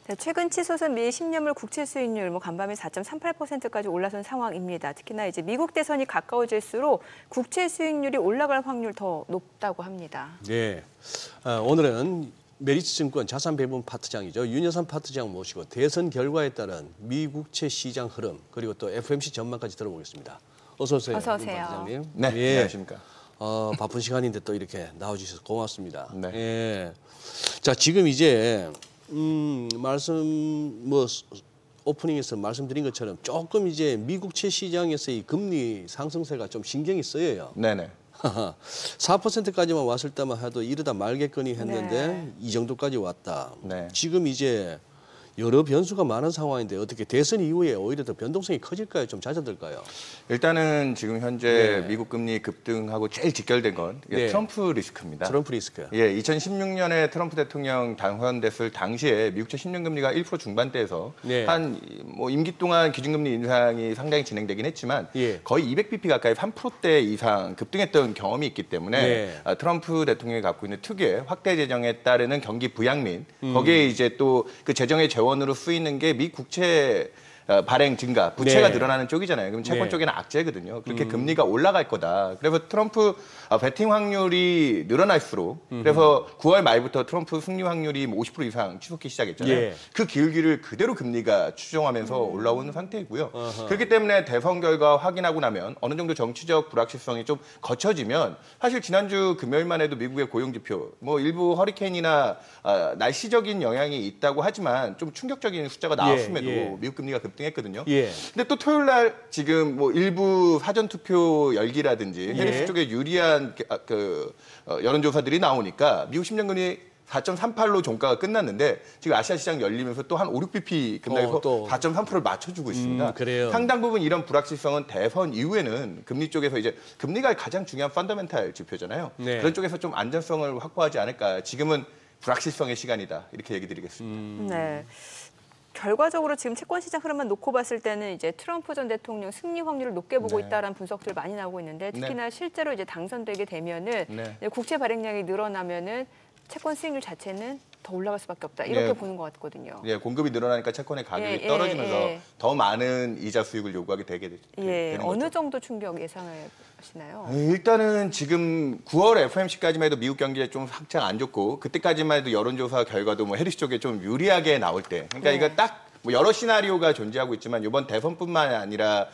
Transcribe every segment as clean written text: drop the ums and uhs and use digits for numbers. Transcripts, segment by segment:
네, 최근 치솟은 미 10년물 국채 수익률 간밤에 4.38%까지 올라선 상황입니다. 특히나 이제 미국 대선이 가까워질수록 국채 수익률이 올라갈 확률 더 높다고 합니다. 네, 오늘은 메리츠증권 자산배분 파트장이죠. 윤여산 파트장 모시고 대선 결과에 따른 미 국채 시장 흐름 그리고 또 FOMC 전망까지 들어보겠습니다. 어서 오세요. 어서 오세요. 파트장님. 네, 예. 안녕하십니까. 바쁜 시간인데 또 이렇게 나와주셔서 고맙습니다. 네. 예. 자, 지금 이제 오프닝에서 말씀드린 것처럼 조금 이제 미국채 시장에서의 금리 상승세가 좀 신경이 쓰여요. 네네. 4%까지만 왔을 때만 해도 이러다 말겠거니 했는데 네. 이 정도까지 왔다. 네. 지금 이제 여러 변수가 많은 상황인데 어떻게 대선 이후에 오히려 더 변동성이 커질까요? 좀 잦아들까요? 일단은 지금 현재 네. 미국 금리 급등하고 제일 직결된 건 네. 트럼프 리스크입니다. 트럼프 리스크. 예, 2016년에 트럼프 대통령 당선됐을 당시에 미국채 10년 금리가 1% 중반대에서 네. 한 임기 동안 기준금리 인상이 상당히 진행되긴 했지만 예. 거의 200bp 가까이 3%대 이상 급등했던 경험이 있기 때문에 네. 트럼프 대통령이 갖고 있는 특유의 확대 재정에 따르는 경기 부양민 거기에 이제 또 그 재정의 재원으로 쓰이는 게 미 국채 발행 증가, 부채가 네. 늘어나는 쪽이잖아요. 그럼 채권 네. 쪽에는 악재거든요. 그렇게 금리가 올라갈 거다. 그래서 트럼프 베팅 확률이 늘어날수록 그래서 9월 말부터 트럼프 승리 확률이 50% 이상 치솟기 시작했잖아요. 예. 그 기울기를 그대로 금리가 추정하면서 올라오는 상태이고요. 그렇기 때문에 대선 결과 확인하고 나면 어느 정도 정치적 불확실성이 좀 거쳐지면 사실 지난주 금요일만 해도 미국의 고용지표 뭐 일부 허리케인이나 날씨적인 영향이 있다고 하지만 좀 충격적인 숫자가 나왔음에도 예. 미국 금리가 급등했거든요. 예. 근데 또 토요일 날 지금 뭐 일부 사전 투표 열기라든지 예. 해리스 쪽에 유리한 여론조사들이 나오니까 미국 10년 금리 4.38로 종가가 끝났는데 지금 아시아 시장 열리면서 또 한 5, 6bp 급락해서 또. 4.3%를 맞춰주고 있습니다. 그래요. 상당 부분 이런 불확실성은 대선 이후에는 금리 쪽에서 이제 금리가 가장 중요한 펀더멘탈 지표잖아요. 네. 그런 쪽에서 좀 안전성을 확보하지 않을까. 지금은 불확실성의 시간이다. 이렇게 얘기 드리겠습니다. 네. 결과적으로 지금 채권 시장 흐름만 놓고 봤을 때는 이제 트럼프 전 대통령 승리 확률을 높게 보고 네. 있다라는 분석들 많이 나오고 있는데 특히나 실제로 이제 당선되게 되면은 네. 이제 국채 발행량이 늘어나면은 채권 수익률 자체는 더 올라갈 수밖에 없다 이렇게 네. 보는 것 같거든요. 예, 공급이 늘어나니까 채권의 가격이 예, 떨어지면서 예. 더 많은 이자 수익을 요구하게 되는 예, 거죠. 어느 정도 충격 예상하시나요? 일단은 지금 9월 FOMC까지만 해도 미국 경기에 좀 확장 안 좋고 그때까지만 해도 여론조사 결과도 뭐 해리스 쪽에 좀 유리하게 나올 때 그러니까 네. 이거 딱 뭐 여러 시나리오가 존재하고 있지만 이번 대선뿐만 아니라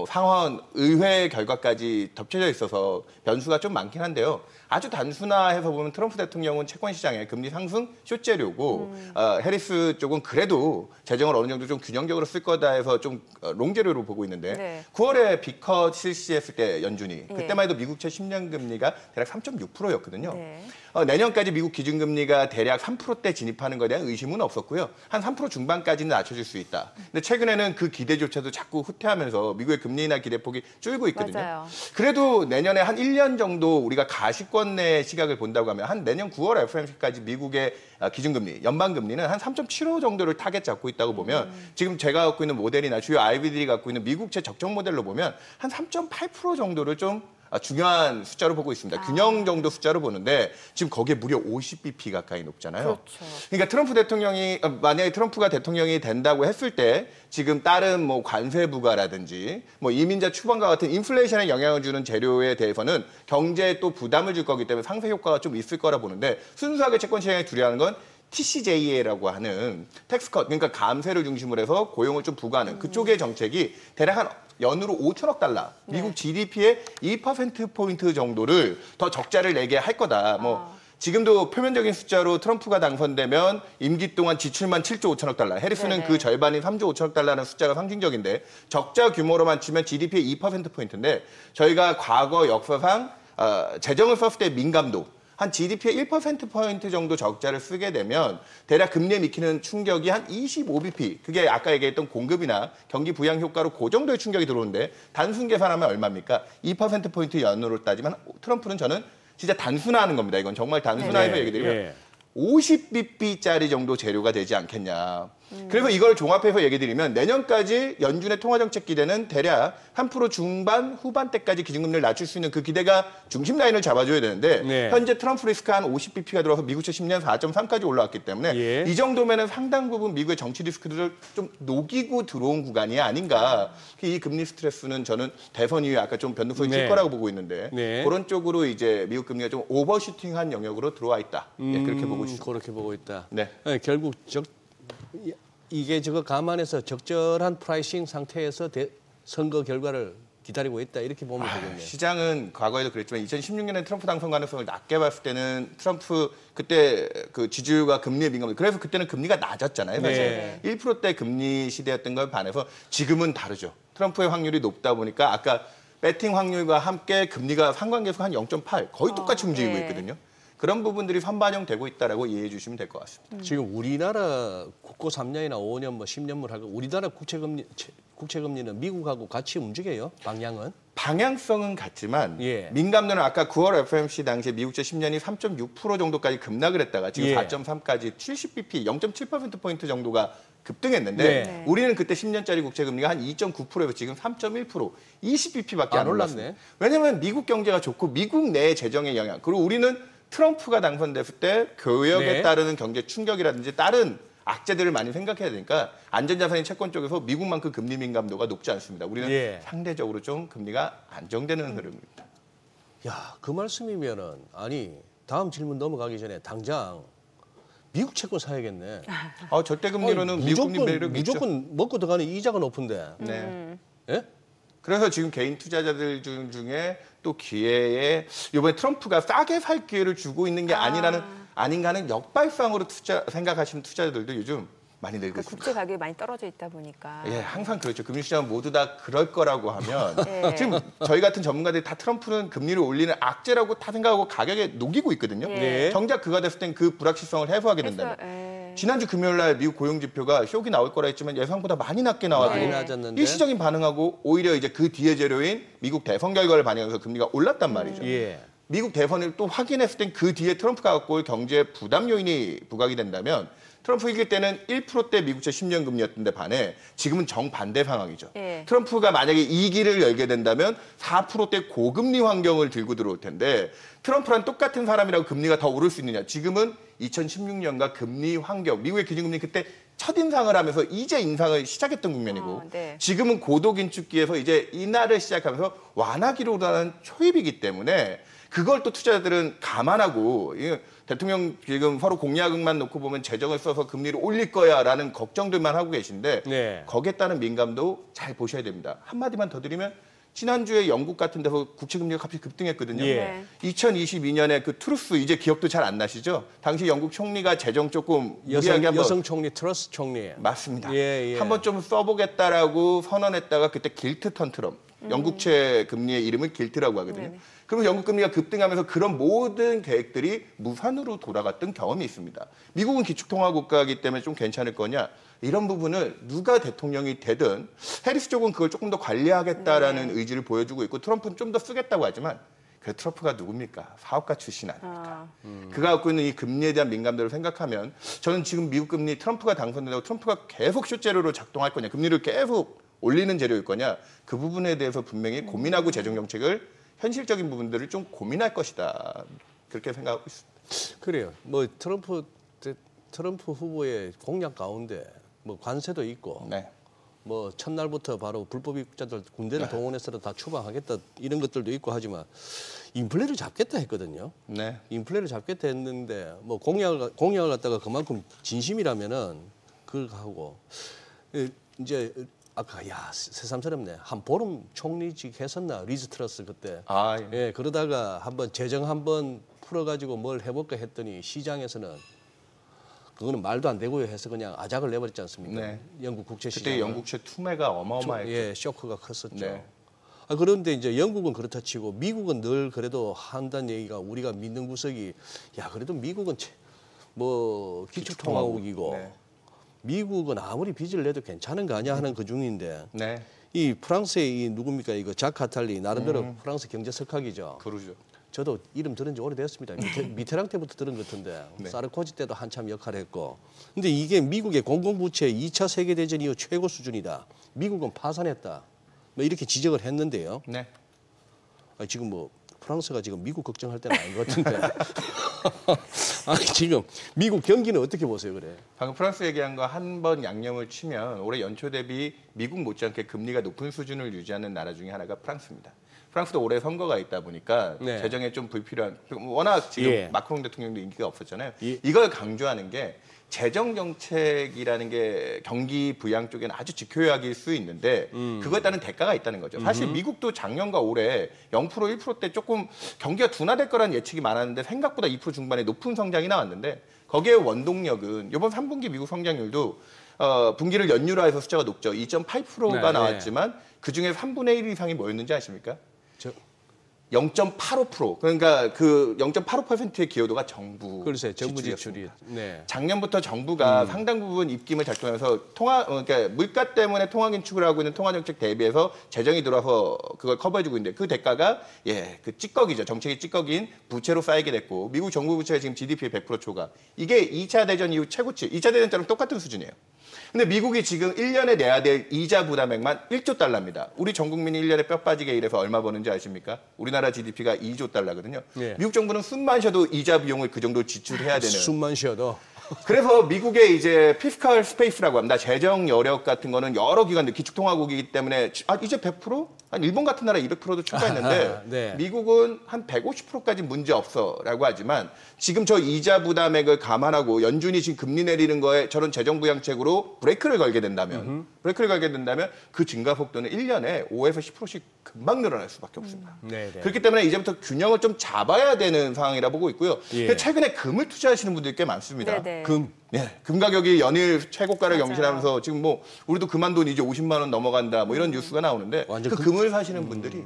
상원 의회 결과까지 덮쳐져 있어서 변수가 좀 많긴 한데요. 아주 단순화해서 보면 트럼프 대통령은 채권 시장에 금리 상승 쇼재료고 해리스 쪽은 그래도 재정을 어느 정도 좀 균형적으로 쓸 거다 해서 좀 롱재료로 보고 있는데 네. 9월에 비컷 실시했을 때 연준이 예. 그때만 해도 미국채 10년 금리가 대략 3.6%였거든요. 네. 내년까지 미국 기준금리가 대략 3%대 진입하는 것에 대한 의심은 없었고요. 한 3% 중반까지는 낮춰질 수 있다. 근데 최근에는 그 기대조차도 자꾸 후퇴하면서 미국의 금리 인하 기대폭이 줄고 있거든요. 맞아요. 그래도 내년에 한 1년 정도 우리가 가시권 내 시각을 본다고 하면 한 내년 9월 FOMC까지 미국의 기준금리, 연방금리는 한 3.75 정도를 타겟 잡고 있다고 보면 지금 제가 갖고 있는 모델이나 주요 IB들이 갖고 있는 미국채 적정 모델로 보면 한 3.8% 정도를 좀 중요한 숫자로 보고 있습니다. 균형 정도 숫자로 보는데 지금 거기에 무려 50bp 가까이 높잖아요. 그렇죠. 그러니까 트럼프 대통령이 만약에 트럼프가 대통령이 된다고 했을 때 지금 다른 뭐 관세 부과라든지 뭐 이민자 추방과 같은 인플레이션에 영향을 주는 재료에 대해서는 경제에 또 부담을 줄 거기 때문에 상쇄 효과가 좀 있을 거라 보는데 순수하게 채권 시장에 두려워하는 건 TCJA라고 하는 텍스컷, 그러니까 감세를 중심으로 해서 고용을 좀 부과하는 그쪽의 정책이 대략 한 연으로 5천억 달러, 미국 GDP의 2%포인트 정도를 더 적자를 내게 할 거다. 지금도 표면적인 숫자로 트럼프가 당선되면 임기 동안 지출만 7조 5천억 달러, 해리스는 네네. 그 절반인 3조 5천억 달러라는 숫자가 상징적인데 적자 규모로만 치면 GDP의 2%포인트인데 저희가 과거 역사상 재정을 썼을 때 민감도 한 GDP의 1%포인트 정도 적자를 쓰게 되면 대략 금리에 미치는 충격이 한 25bp. 그게 아까 얘기했던 공급이나 경기 부양 효과로 그 정도의 충격이 들어오는데 단순 계산하면 얼마입니까? 2%포인트 연으로 따지면 트럼프는 저는 진짜 단순화하는 겁니다. 이건 정말 단순화해서 얘기 드리면 50bp짜리 정도 재료가 되지 않겠냐. 그래서 이걸 종합해서 얘기 드리면 내년까지 연준의 통화정책 기대는 대략 3% 중반 후반대까지 기준금리를 낮출 수 있는 그 기대가 중심 라인을 잡아줘야 되는데 네. 현재 트럼프 리스크가 한 50bp가 들어서 미국채 10년 4.3까지 올라왔기 때문에 예. 이 정도면은 상당 부분 미국의 정치 리스크들을 좀 녹이고 들어온 구간이 아닌가. 이 금리 스트레스는 저는 대선 이후에 아까 좀 변동성이 네. 칠 거라고 보고 있는데 네. 그런 쪽으로 이제 미국 금리가 좀 오버슈팅한 영역으로 들어와 있다. 예, 그렇게 보고 있습니다. 그렇게 보고 있다. 네. 결국 이게 저거 감안해서 적절한 프라이싱 상태에서 선거 결과를 기다리고 있다 이렇게 보면 되겠네요. 시장은 과거에도 그랬지만 2016년에 트럼프 당선 가능성을 낮게 봤을 때는 트럼프 그때 그 지지율과 금리에 민감해. 그래서 그때는 금리가 낮았잖아요. 사실 네. 1%대 금리 시대였던 걸 반해서 지금은 다르죠. 트럼프의 확률이 높다 보니까 아까 배팅 확률과 함께 금리가 상관계수가 한 0.8 거의 똑같이 움직이고 네. 있거든요. 그런 부분들이 선반영되고 있다라고 이해해 주시면 될 것 같습니다. 지금 우리나라 국고 3년이나 5년 뭐 10년물 하고 우리나라 국채금리는 미국하고 같이 움직여요. 방향은. 방향성은 같지만 예. 민감도는 아까 9월 FOMC 당시에 미국채 10년이 3.6% 정도까지 급락을 했다가 지금 예. 4.3까지 70bp, 0.7%포인트 정도가 급등했는데 네. 우리는 그때 10년짜리 국채 금리가 한 2.9%에서 지금 3.1%, 20bp밖에 안 올랐습니다. 올랐네. 왜냐하면 미국 경제가 좋고 미국 내 재정의 영향 그리고 우리는 트럼프가 당선됐을 때 교역에 네. 따르는 경제 충격이라든지 다른 악재들을 많이 생각해야 되니까 안전자산인 채권 쪽에서 미국만큼 금리 민감도가 높지 않습니다. 우리는 예. 상대적으로 좀 금리가 안정되는 흐름입니다. 야, 그 말씀이면은 아니 다음 질문 넘어가기 전에 당장 미국 채권 사야겠네. 절대 금리로는 아니, 미국 금리 매력이 있죠. 무조건 먹고 들어가는 이자가 높은데. 네. 예? 그래서 지금 개인 투자자들 중에 또 기회에 이번에 트럼프가 싸게 살 기회를 주고 있는 게 아닌가 하는 역발상으로 생각하시는 투자자들도 요즘 많이 늘고 그러니까 있습니다. 국제 가격이 많이 떨어져 있다 보니까. 예, 항상 그렇죠. 금융시장은 모두 다 그럴 거라고 하면 예. 지금 저희 같은 전문가들이 다 트럼프는 금리를 올리는 악재라고 다 생각하고 가격에 녹이고 있거든요. 예. 네. 정작 그가 됐을 땐 그 불확실성을 해소하게 된다면. 예. 지난주 금요일 날 미국 고용 지표가 쇼크 나올 거라 했지만 예상보다 많이 낮게 나와도 많이 네. 낮았는데. 일시적인 반응하고 오히려 이제 그 뒤에 재료인 미국 대선 결과를 반영해서 금리가 올랐단 말이죠. 예. 미국 대선을 또 확인했을 땐 그 뒤에 트럼프가 갖고 올 경제 부담 요인이 부각이 된다면 트럼프 이길 때는 1%대 미국채 10년 금리였던데 반해 지금은 정반대 상황이죠. 예. 트럼프가 만약에 이 길을 열게 된다면 4%대 고금리 환경을 들고 들어올 텐데 트럼프랑 똑같은 사람이라고 금리가 더 오를 수 있느냐. 지금은 2016년과 금리 환경, 미국의 기준금리 그때 첫 인상을 하면서 이제 인상을 시작했던 국면이고 네. 지금은 고도 긴축기에서 이제 인하를 시작하면서 완화기로 가는 초입이기 때문에 그걸 또 투자자들은 감안하고 대통령 지금 서로 공약만 놓고 보면 재정을 써서 금리를 올릴 거야라는 걱정들만 하고 계신데 네. 거기에 따른 민감도 잘 보셔야 됩니다. 한마디만 더 드리면 지난주에 영국 같은 데서 국채 금리가 갑자기 급등했거든요. 예. 네. 2022년에 그 트루스 이제 기억도 잘 안 나시죠? 당시 영국 총리가 재정 조금 무리하게 한번 여성 총리 트러스 총리. 맞습니다. 예, 예. 한번 좀 써보겠다라고 선언했다가 그때 길트 턴트럼 영국채 금리의 이름을 길트라고 하거든요. 네네. 그러면 영국 금리가 급등하면서 그런 모든 계획들이 무산으로 돌아갔던 경험이 있습니다. 미국은 기축통화 국가이기 때문에 좀 괜찮을 거냐? 이런 부분을 누가 대통령이 되든 해리스 쪽은 그걸 조금 더 관리하겠다라는 의지를 보여주고 있고 트럼프는 좀 더 쓰겠다고 하지만 그 트럼프가 누굽니까? 사업가 출신 아닙니까? 그가 갖고 있는 이 금리에 대한 민감도를 생각하면 저는 지금 미국 금리 트럼프가 당선된다고 트럼프가 계속 쇼재료로 작동할 거냐, 금리를 계속 올리는 재료일 거냐, 그 부분에 대해서 분명히 고민하고 재정 정책을 현실적인 부분들을 좀 고민할 것이다. 그렇게 생각하고 있습니다. 그래요. 뭐 트럼프 후보의 공약 가운데 뭐 관세도 있고 네. 뭐 첫날부터 바로 불법 입국자들 군대를 동원해서 다 추방하겠다 이런 것들도 있고 하지만 인플레를 잡겠다 했거든요. 네. 인플레를 잡겠다 했는데 뭐 공약을 갖다가 그만큼 진심이라면은 그거 하고 이제 아까 야 새삼스럽네. 한 보름 총리직 했었나 리즈 트러스 그때. 아, 예. 예, 그러다가 한번 재정 한번 풀어가지고 뭘 해볼까 했더니 시장에서는 그거는 말도 안 되고요 해서 그냥 아작을 내버렸지 않습니까? 네. 영국 국채 시장. 그때 영국채 투매가 어마어마했죠. 예, 쇼크가 컸었죠. 네. 그런데 이제 영국은 그렇다 치고 미국은 늘 그래도 한다는 얘기가 우리가 믿는 구석이 야 그래도 미국은 뭐 기축통화국이고 네. 미국은 아무리 빚을 내도 괜찮은 거 아니야 하는 그 중인데 네. 이 프랑스의 이 누굽니까 이거 작 카탈리 나름대로 프랑스 경제 석학이죠. 그러죠. 저도 이름 들은 지 오래됐습니다. 미테랑 때부터 들은 것 같은데 네. 사르코지 때도 한참 역할을 했고. 근데 이게 미국의 공공부채 2차 세계대전 이후 최고 수준이다. 미국은 파산했다. 뭐 이렇게 지적을 했는데요. 네. 아니, 지금 뭐 프랑스가 지금 미국 걱정할 때는 아닌 것 같은데. 아니, 지금 미국 경기는 어떻게 보세요, 그래? 방금 프랑스 얘기한 거 한 번 양념을 치면 올해 연초 대비 미국 못지않게 금리가 높은 수준을 유지하는 나라 중에 하나가 프랑스입니다. 프랑스도 올해 선거가 있다 보니까 네. 재정에 좀 불필요한, 워낙 지금 예. 마크롱 대통령도 인기가 없었잖아요. 예. 이걸 강조하는 게 재정 정책이라는 게 경기 부양 쪽에는 아주 지켜야할 수 있는데 그거에 따른 대가가 있다는 거죠. 사실 미국도 작년과 올해 0% 1%대 조금 경기가 둔화될 거라는 예측이 많았는데 생각보다 2% 중반의 높은 성장이 나왔는데 거기에 원동력은 이번 3분기 미국 성장률도 분기를 연율화 해서 숫자가 높죠. 2.8%가 네, 나왔지만 그중에 3분의 1 이상이 뭐였는지 아십니까? 저, 0.85%. 그러니까 그 0.85%의 기여도가 정부 글쎄, 정부 지출이. 지출이었습니다. 네. 작년부터 정부가 상당 부분 입김을 작동해서 그러니까 물가 때문에 통화 긴축을 하고 있는 통화 정책 대비해서 재정이 들어와서 그걸 커버해주고 있는데 그 대가가 그 찌꺼기죠. 정책의 찌꺼기인 부채로 쌓이게 됐고 미국 정부 부채가 지금 GDP의 100% 초과. 이게 2차 대전 이후 최고치. 2차 대전 때랑 똑같은 수준이에요. 근데 미국이 지금 1년에 내야 될 이자 부담액만 1조 달러입니다. 우리 전 국민이 1년에 뼈 빠지게 일해서 얼마 버는지 아십니까? 우리나라 GDP가 2조 달러거든요. 예. 미국 정부는 숨만 쉬어도 이자 비용을 그 정도 지출해야 되는. 숨만 쉬어도. 그래서 미국의 이제 피스칼 스페이스라고 합니다. 재정 여력 같은 거는 여러 기관들 기축통화국이기 때문에 이제 100%? 한 일본 같은 나라 200%도 초과했는데 네. 미국은 한 150%까지 문제 없어라고 하지만 지금 저 이자 부담액을 감안하고 연준이 지금 금리 내리는 거에 저런 재정 부양책으로 브레이크를 걸게 된다면 그 증가 속도는 1년에 5에서 10%씩 금방 늘어날 수밖에 없습니다. 네, 네. 그렇기 때문에 이제부터 균형을 좀 잡아야 되는 상황이라 보고 있고요. 예. 최근에 금을 투자하시는 분들이 꽤 많습니다. 네네. 금. 금 가격이 연일 최고가를 맞아요. 경신하면서 지금 뭐 우리도 그만 돈 이제 50만 원 넘어간다 뭐 이런 뉴스가 나오는데 완전 그 금을 사시는 분들이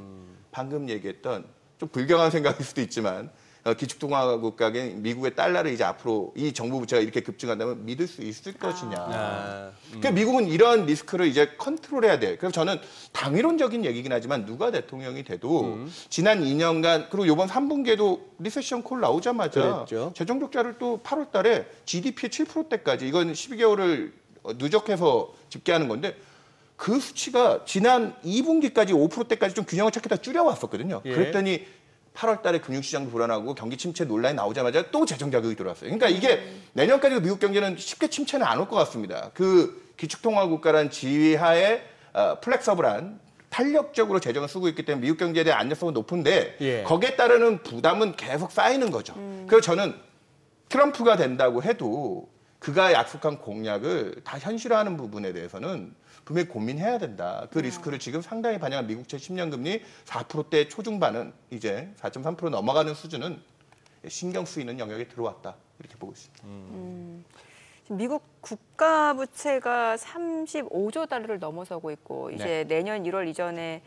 방금 얘기했던 좀 불경한 생각일 수도 있지만 기축통화국가인 미국의 달러를 이제 앞으로 이 정부 부채가 이렇게 급증한다면 믿을 수 있을 것이냐. 그러니까 미국은 이런 리스크를 이제 컨트롤해야 돼. 그래서 저는 당위론적인 얘기긴 하지만 누가 대통령이 돼도 지난 2년간 그리고 이번 3분기에도 리세션 콜 나오자마자 그랬죠. 재정 적자를 또 8월 달에 GDP의 7%대까지 이건 12개월을 누적해서 집계하는 건데 그 수치가 지난 2분기까지 5%대까지 좀 균형을 찾겠다 줄여왔었거든요. 예. 그랬더니 8월 달에 금융시장도 불안하고 경기 침체 논란이 나오자마자 또 재정 자극이 들어왔어요. 그러니까 이게 내년까지 미국 경제는 쉽게 침체는 안 올 것 같습니다. 그 기축통화국가란 지휘하에 플렉서블한 탄력적으로 재정을 쓰고 있기 때문에 미국 경제에 대한 안정성은 높은데 예. 거기에 따르는 부담은 계속 쌓이는 거죠. 그래서 저는 트럼프가 된다고 해도 그가 약속한 공약을 다 현실화하는 부분에 대해서는 분명히 고민해야 된다. 그 리스크를 지금 상당히 반영한 미국채 10년 금리 4%대 초중반은 이제 4.3% 넘어가는 수준은 신경 쓰이는 영역에 들어왔다. 이렇게 보고 있습니다. 지금 미국 국가 부채가 35조 달러를 넘어서고 있고 이제 내년 1월 이전에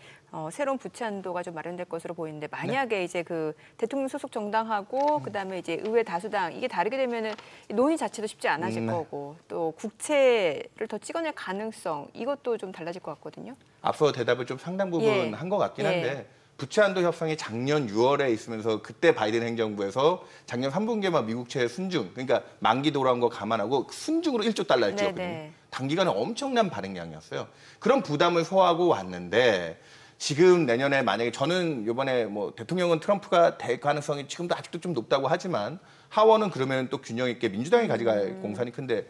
새로운 부채 한도가 좀 마련될 것으로 보이는데 만약에 이제 그 대통령 소속 정당하고 그다음에 이제 의회 다수당 이게 다르게 되면은 논의 자체도 쉽지 않아질 거고 또 국채를 더 찍어낼 가능성 이것도 좀 달라질 것 같거든요. 앞서 대답을 좀 상당 부분 예. 한 것 같긴 한데 부채 한도 협상이 작년 6월에 있으면서 그때 바이든 행정부에서 작년 3분기에만 미국채 순증 그러니까 만기 돌아온 거 감안하고 순증으로 1조 달러를 찍었거든요. 네네. 단기간에 엄청난 발행량이었어요. 그런 부담을 소화하고 왔는데 지금 내년에 만약에 저는 이번에 뭐 대통령은 트럼프가 될 가능성이 지금도 아직도 좀 높다고 하지만 하원은 그러면 또 균형 있게 민주당이 가져갈 공산이 큰데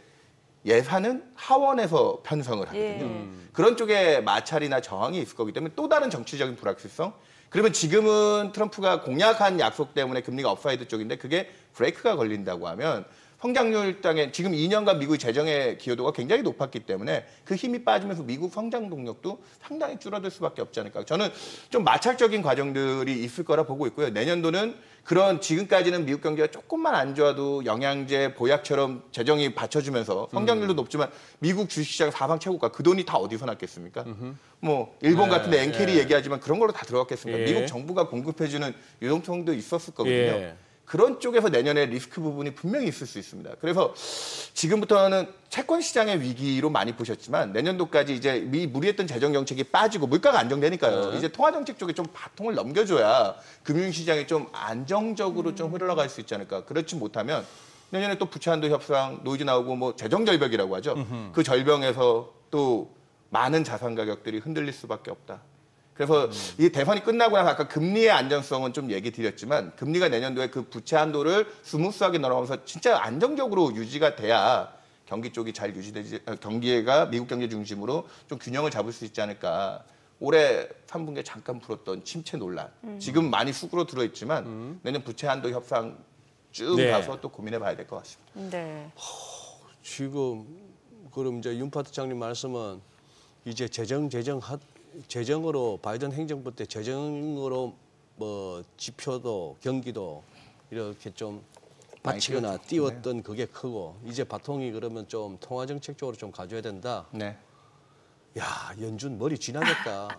예산은 하원에서 편성을 하거든요. 그런 쪽에 마찰이나 저항이 있을 거기 때문에 또 다른 정치적인 불확실성. 그러면 지금은 트럼프가 공약한 약속 때문에 금리가 업사이드 쪽인데 그게 브레이크가 걸린다고 하면 성장률 땅에 지금 2년간 미국의 재정의 기여도가 굉장히 높았기 때문에 그 힘이 빠지면서 미국 성장 동력도 상당히 줄어들 수밖에 없지 않을까. 저는 좀 마찰적인 과정들이 있을 거라 보고 있고요. 내년도는 그런 지금까지는 미국 경제가 조금만 안 좋아도 영양제, 보약처럼 재정이 받쳐주면서 성장률도 높지만 미국 주식시장 사상 최고가 그 돈이 다 어디서 났겠습니까? 뭐 일본 같은데 엔캐리 얘기하지만 그런 걸로 다 들어갔겠습니까? 예. 미국 정부가 공급해주는 유동성도 있었을 거거든요. 예. 그런 쪽에서 내년에 리스크 부분이 분명히 있을 수 있습니다. 그래서 지금부터는 채권 시장의 위기로 많이 보셨지만 내년도까지 이제 무리했던 재정 정책이 빠지고 물가가 안정되니까요. 이제 통화 정책 쪽에 좀 바통을 넘겨줘야 금융 시장이 좀 안정적으로 좀 흘러갈 수 있지 않을까. 그렇지 못하면 내년에 또 부채 한도 협상 노이즈 나오고 뭐 재정 절벽이라고 하죠. 그 절벽에서 또 많은 자산 가격들이 흔들릴 수밖에 없다. 그래서 이 대선이 끝나고 나서 아까 금리의 안정성은 좀 얘기 드렸지만 금리가 내년도에 그 부채 한도를 스무스하게 넘어가면서 진짜 안정적으로 유지가 돼야 경기 쪽이 잘 유지되지, 경기가 미국 경제 중심으로 좀 균형을 잡을 수 있지 않을까. 올해 3분기에 잠깐 풀었던 침체 논란. 지금 많이 수그러 들어있지만 내년 부채 한도 협상 쭉 네. 가서 또 고민해 봐야 될 것 같습니다. 네. 지금 그럼 이제 윤 파트장님 말씀은 이제 재정으로 바이든 행정부 때 재정으로 뭐 지표도 경기도 이렇게 좀 받치거나 띄웠던 그게 크고 이제 바통이 그러면 좀 통화 정책 쪽으로 좀 가져야 된다. 네. 야, 연준 머리 지나겠다.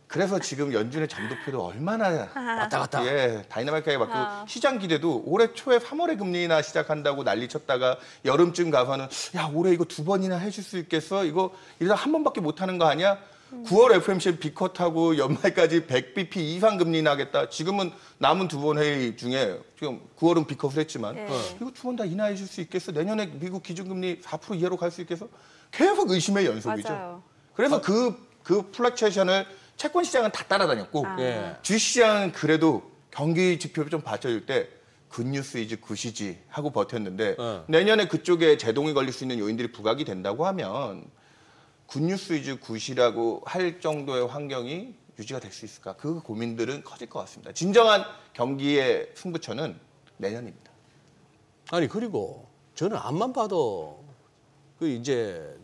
그래서 지금 연준의 점도표도 얼마나 왔다 갔다. 예, 다이나믹하게 바뀌고 시장 기대도 올해 초에 3월에 금리 인하 시작한다고 난리 쳤다가 여름쯤 가서는 야 올해 이거 2번이나 해줄 수 있겠어? 이거 이러다 한 번밖에 못 하는 거 아니야? 9월 FOMC 비컷하고 연말까지 100bp 이상 금리 인하하겠다. 지금은 남은 2번 회의 중에 지금 9월은 비컷을 했지만 이거 2번 다 인하해 줄 수 있겠어? 내년에 미국 기준금리 4% 이하로 갈 수 있겠어? 계속 의심의 연속이죠. 맞아요. 그래서 그 플렉체이션을 채권 시장은 다 따라다녔고 예. 주시장은 그래도 경기 지표 좀 받쳐줄 때 굿뉴스 이즈 굿이지 하고 버텼는데 내년에 그쪽에 제동이 걸릴 수 있는 요인들이 부각이 된다고 하면 굿뉴스 이즈 굿이라고 할 정도의 환경이 유지가 될 수 있을까? 그 고민들은 커질 것 같습니다. 진정한 경기의 승부처는 내년입니다. 아니 그리고 저는 앞만 봐도 그 이제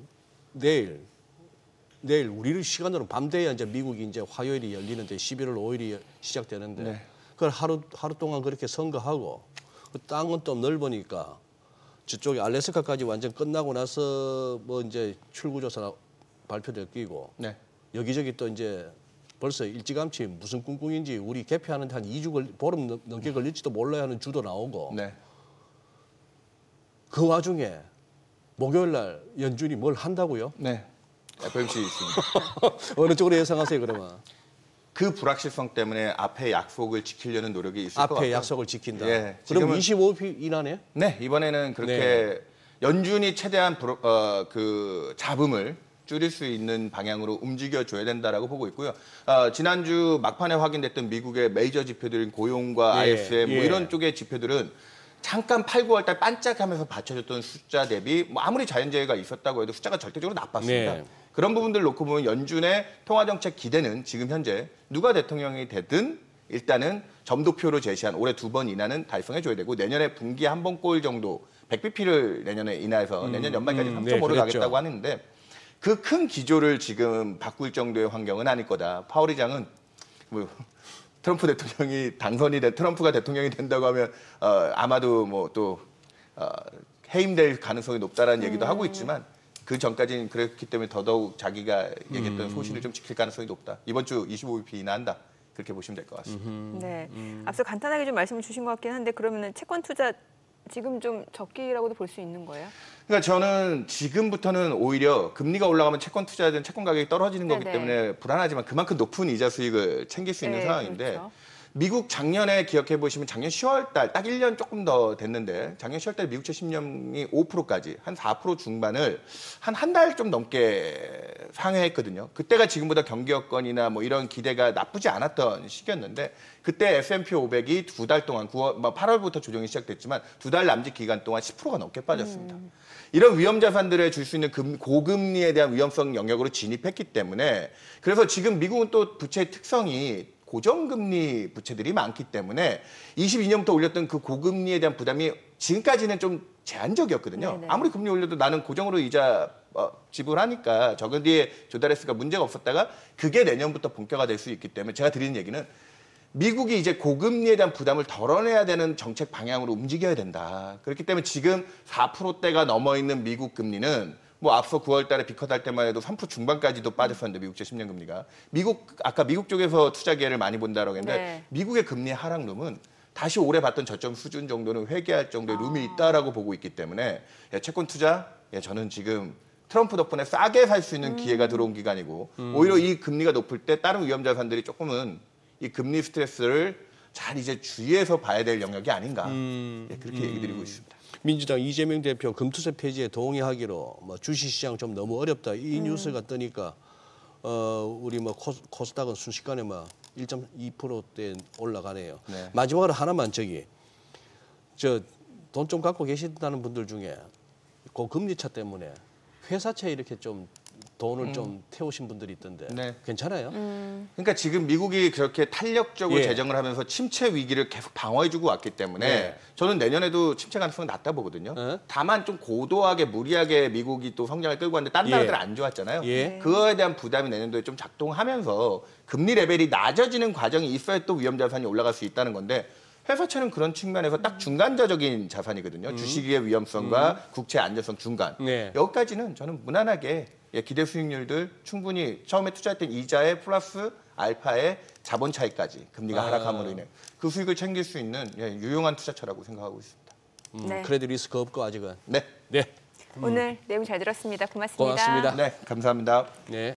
내일 우리를 시간으로 밤 돼야 이제 미국이 이제 화요일이 열리는데 11월 5일이 시작되는데 네. 그걸 하루 동안 그렇게 선거하고 그 땅은 또 넓으니까 저쪽에 알래스카까지 완전 끝나고 나서 뭐 이제 출구조사 발표될 끼고 네. 여기저기 또 이제 벌써 일찌감치 무슨 꿍꿍인지 우리 개표하는데 한 2주 보름 넘게 걸릴지도 몰라야 하는 주도 나오고 네. 그 와중에 목요일 날 연준이 뭘 한다고요? 네. FOMC 있습니다. 어느 쪽으로 예상하세요 그러면? 그 불확실성 때문에 앞에 약속을 지키려는 노력이 있을 것 같고요. 앞에 약속을 지킨다. 예, 그럼 지금은- 25일 이나네? 네, 이번에는 그렇게 네. 연준이 최대한 그 잡음을 줄일 수 있는 방향으로 움직여줘야 된다라고 보고 있고요. 지난주 막판에 확인됐던 미국의 메이저 지표들인 고용과 예, ISM 뭐 예. 이런 쪽의 지표들은 잠깐 8, 9월 달 반짝하면서 받쳐줬던 숫자 대비 뭐 아무리 자연재해가 있었다고 해도 숫자가 절대적으로 나빴습니다. 네. 그런 부분들 놓고 보면 연준의 통화정책 기대는 지금 현재 누가 대통령이 되든 일단은 점도표로 제시한 올해 2번 인하는 달성해줘야 되고 내년에 분기 한 번 꼴 정도 100bp를 내년에 인하해서 내년 연말까지 3.5로 네, 그랬죠. 가겠다고 하는데 그 큰 기조를 지금 바꿀 정도의 환경은 아닐 거다. 파월 의장은 뭐 트럼프 대통령이 트럼프가 대통령이 된다고 하면 아마도 뭐 또 해임될 가능성이 높다라는 얘기도 하고 있지만 그 전까지는 그렇기 때문에 더더욱 자기가 얘기했던 소신을 좀 지킬 가능성이 높다. 이번 주 25bp 인하한다. 그렇게 보시면 될 것 같습니다. 네. 앞서 간단하게 좀 말씀을 주신 것 같긴 한데 그러면은 채권 투자 지금 좀 적기라고도 볼 수 있는 거예요? 그러니까 저는 지금부터는 오히려 금리가 올라가면 채권 투자든 채권 가격이 떨어지는 거기 네네. 때문에 불안하지만 그만큼 높은 이자 수익을 챙길 수 있는 네, 상황인데 그렇죠. 미국 작년에 기억해 보시면 작년 10월 달 딱 1년 조금 더 됐는데 작년 10월 달 미국 채 10년이 5%까지 한 4% 중반을 한 달 좀 넘게 상회했거든요. 그때가 지금보다 경기 여건이나 뭐 이런 기대가 나쁘지 않았던 시기였는데 그때 S&P 500이 2달 동안 8월부터 조정이 시작됐지만 2달 남짓 기간 동안 10%가 넘게 빠졌습니다. 이런 위험 자산들에 줄 수 있는 고금리에 대한 위험성 영역으로 진입했기 때문에 그래서 지금 미국은 또 부채의 특성이 고정금리 부채들이 많기 때문에 22년부터 올렸던 그 고금리에 대한 부담이 지금까지는 좀 제한적이었거든요. 네네. 아무리 금리 올려도 나는 고정으로 이자 지불하니까 적은 뒤에 조달했으니까 문제가 없었다가 그게 내년부터 본격화될 수 있기 때문에 제가 드리는 얘기는 미국이 이제 고금리에 대한 부담을 덜어내야 되는 정책 방향으로 움직여야 된다. 그렇기 때문에 지금 4%대가 넘어 있는 미국 금리는 뭐 앞서 9월 달에 비컷 할 때만 해도 3% 중반까지도 빠졌었는데 미국제 10년 금리가 아까 미국 쪽에서 투자 기회를 많이 본다라고 했는데 네. 미국의 금리 하락룸은 다시 올해 봤던 저점 수준 정도는 회귀할 정도의 룸이 있다라고 보고 있기 때문에 채권 투자 저는 지금 트럼프 덕분에 싸게 살 수 있는 기회가 들어온 기간이고 오히려 이 금리가 높을 때 다른 위험 자산들이 조금은 이 금리 스트레스를 잘 이제 주의해서 봐야 될 영역이 아닌가 그렇게 얘기 드리고 있습니다. 민주당 이재명 대표 금투세 폐지에 동의하기로 뭐 주식시장 좀 너무 어렵다 이 뉴스가 뜨니까 우리 뭐 코스닥은 순식간에 막 1.2%대 올라가네요. 네. 마지막으로 하나만 저 돈 좀 갖고 계신다는 분들 중에 고금리차 때문에 회사채에 이렇게 좀 돈을 좀 태우신 분들이 있던데 네. 괜찮아요? 그러니까 지금 미국이 그렇게 탄력적으로 예. 재정을 하면서 침체 위기를 계속 방어해주고 왔기 때문에 네. 저는 내년에도 침체 가능성은 낮다 보거든요. 네. 다만 좀 고도하게 무리하게 미국이 또 성장을 끌고 왔는데 다른 예. 나라들은 안 좋았잖아요. 예. 그거에 대한 부담이 내년도에 좀 작동하면서 금리 레벨이 낮아지는 과정이 있어야 또 위험 자산이 올라갈 수 있다는 건데 회사채는 그런 측면에서 딱 중간자적인 자산이거든요. 주식의 위험성과 국채 안전성 중간. 네. 여기까지는 저는 무난하게 기대 수익률들 충분히 처음에 투자했던 이자에 플러스 알파의 자본 차익까지 금리가 하락함으로 인해 그 수익을 챙길 수 있는 유용한 투자처라고 생각하고 있습니다. 네. 크레딧 리스크 없고 아직은. 네. 네. 오늘 내용 잘 들었습니다. 고맙습니다. 고맙습니다. 네, 감사합니다. 네.